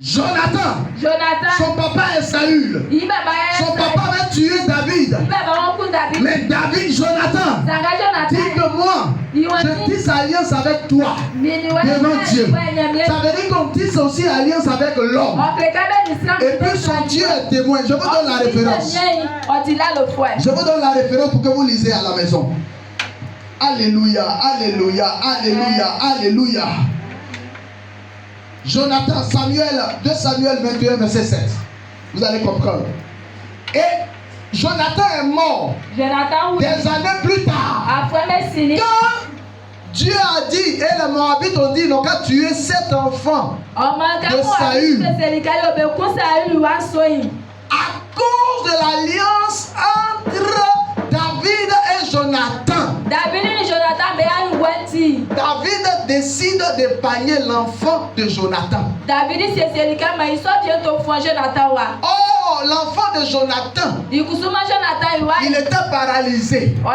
Jonathan, son papa est Saül. Son papa avait tué David. Mais David, Jonathan, dit que moi, je tisse alliance avec toi devant Dieu. Ça veut dire qu'on tisse aussi alliance avec l'homme. Et puis son Dieu est témoin. Je vous donne la référence. Je vous donne la référence pour que vous lisez à la maison. Alléluia, alléluia, alléluia, alléluia. Jonathan, 2 Samuel 21, verset 7. Vous allez comprendre. Et Jonathan est mort des années plus tard. Quand Dieu a dit, et les Moabites ont dit, donc a tué 7 enfants de Saül. À cause de l'alliance entre David et Jonathan. David décide d'épargner l'enfant de Jonathan. Oh, l'enfant de Jonathan, il était paralysé. Oh,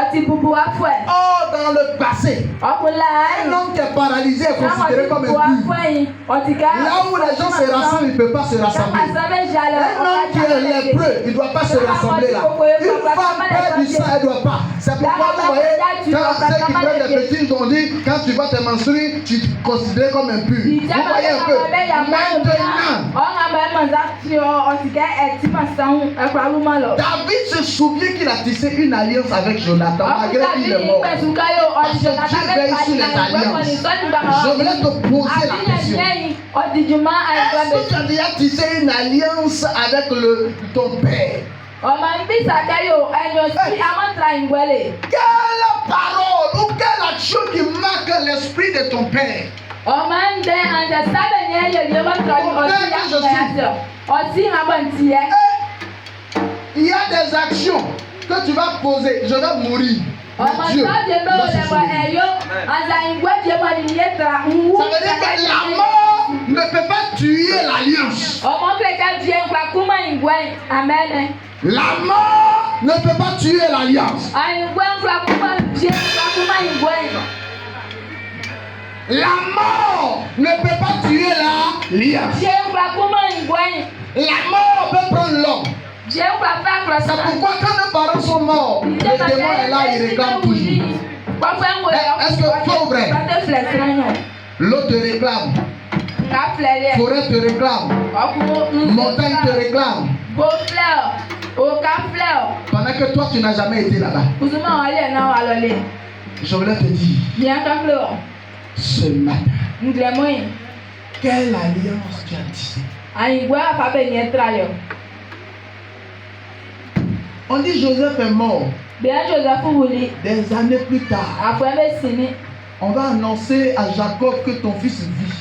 dans le passé, un homme qui est paralysé est considéré comme impur. Là où les gens se rassemblent, il ne peut pas se rassembler. Un homme qui est lépreux, il ne doit pas se rassembler là. Une femme perd du sang, elle ne doit pas. C'est pourquoi vous voyez, quand ceux qui prennent des petits ont dit, quand tu vas te menstruer, tu te considères comme impur. Vous voyez un peu. Maintenant, David se souvient qu'il a tissé une alliance avec Jonathan, malgré qu'il est mort. Parce que Dieu veille sur les alliances. Je voulais te poser la question. Est-ce que tu as déjà tissé une alliance avec ton père? Quelle parole ou quelle action qui marque l'esprit de ton père? Il y a des actions que tu vas poser. Je vais mourir. Dieu va se souvenir. Ça veut dire que la mort ne peut pas tuer l'alliance. La mort ne peut pas tuer l'alliance. La mort ne peut pas tuer l'alliance. La mort peut prendre l'homme. C'est pourquoi quand nos parents sont morts, le démon est là, il réclame toujours. Est-ce que c'est vrai? L'eau te réclame. Forêt te réclame. Montagne te réclame. Pendant que toi tu n'as jamais été là-bas. Je voulais te dire ce matin, quelle alliance tu as tissée? On dit Joseph est mort des années plus tard. On va annoncer à Jacob que ton fils vit.